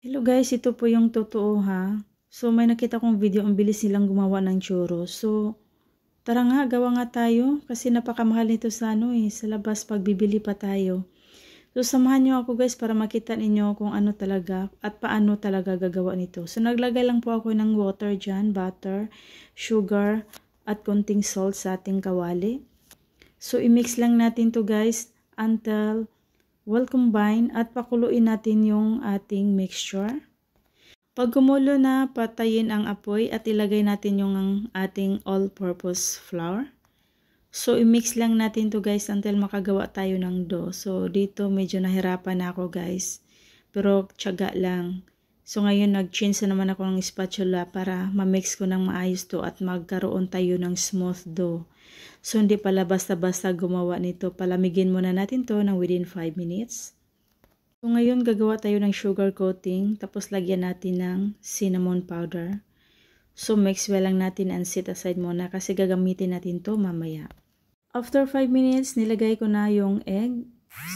Hello guys, ito po yung totoo ha. So may nakita kong video, ang bilis nilang gumawa ng churros. So tara nga, gawa nga tayo kasi napakamahal nito sa sa labas pag bibili pa tayo. So samahan nyo ako guys para makita ninyo kung ano talaga at paano talaga gagawa nito. So naglagay lang po ako ng water dyan, butter, sugar at konting salt sa ating kawali. So i-mix lang natin to guys until well combine at pakuluin natin yung ating mixture. Pag kumulo na, patayin ang apoy at ilagay natin yung ating all-purpose flour. So i-mix lang natin to guys until makagawa tayo ng dough. So dito medyo nahirapan na ako guys. Pero tiyaga lang. So ngayon nag-change na naman ako ng spatula para ma-mix ko ng maayos to at magkaroon tayo ng smooth dough. So hindi pala basta-basta gumawa nito. Palamigin muna natin to ng within 5 minutes. So ngayon gagawa tayo ng sugar coating. Tapos lagyan natin ng cinnamon powder. So mix well lang natin and set aside muna kasi gagamitin natin to mamaya. After 5 minutes nilagay ko na yung egg.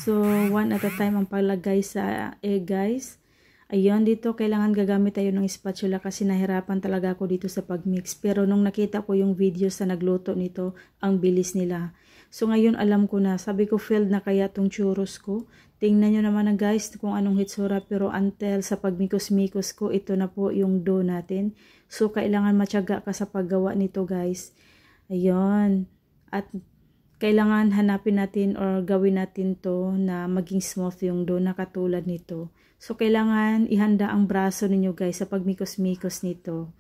So one at a time ang paglagay sa egg guys. Ayun, dito kailangan gagamit tayo ng spatula kasi nahirapan talaga ako dito sa pagmix. Pero nung nakita ko yung video sa nagluto nito, ang bilis nila. So ngayon alam ko na, sabi ko failed na kaya tong churros ko. Tingnan nyo naman na guys kung anong hitsura, pero until sa pagmikos-mikos ko, ito na po yung dough natin. So kailangan matyaga ka sa paggawa nito guys. Ayun. At kailangan hanapin natin or gawin natin to na maging smooth yung dough na katulad nito. So, kailangan ihanda ang braso ninyo guys sa pagmikos-mikos nito.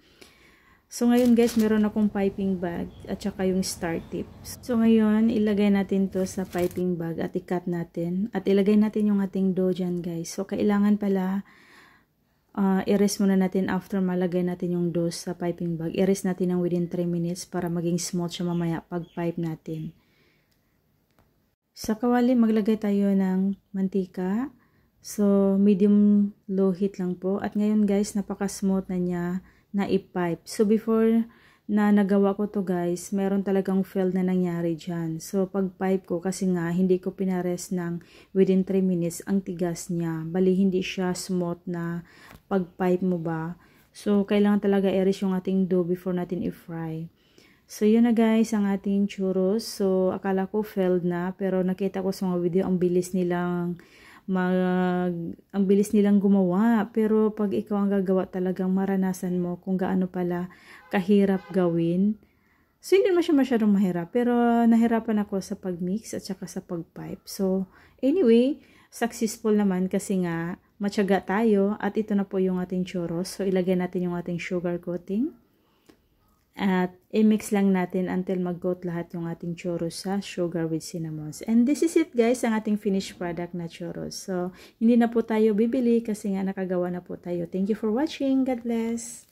So, ngayon guys, meron akong piping bag at saka yung star tip. So, ngayon, ilagay natin to sa piping bag at i-cut natin. At ilagay natin yung ating dough dyan guys. So, kailangan pala i-rest muna natin after malagay natin yung dough sa piping bag. I-rest natin ng within 3 minutes para maging smooth siya mamaya pag pipe natin. Sa kawali, maglagay tayo ng mantika. So, medium low heat lang po. At ngayon guys, napaka-smooth na niya na i-pipe. So, before na nagawa ko to guys, meron talagang fail na nangyari dyan. So, pag-pipe ko, kasi nga, hindi ko pinares ng within 3 minutes, ang tigas niya. Bali, hindi siya smooth na pag-pipe mo ba. So, kailangan talaga i-rest yung ating dough before natin i-fry. So, yun na guys, ang ating churros. So, akala ko failed na, pero nakita ko sa mga video, ang bilis nilang gumawa. Pero pag ikaw ang gagawa, talagang maranasan mo kung gaano pala kahirap gawin. So, hindi naman siya masyadong mahirap, pero nahirapan ako sa pagmix at saka sa pagpipe. So, anyway, successful naman kasi nga matyaga tayo at ito na po yung ating churros. So, ilagay natin yung ating sugar coating. At i-mix lang natin until mag-coat lahat yung ating churros sa sugar with cinnamons. And this is it guys, ang ating finished product na churros. So, hindi na po tayo bibili kasi nga nakagawa na po tayo. Thank you for watching. God bless!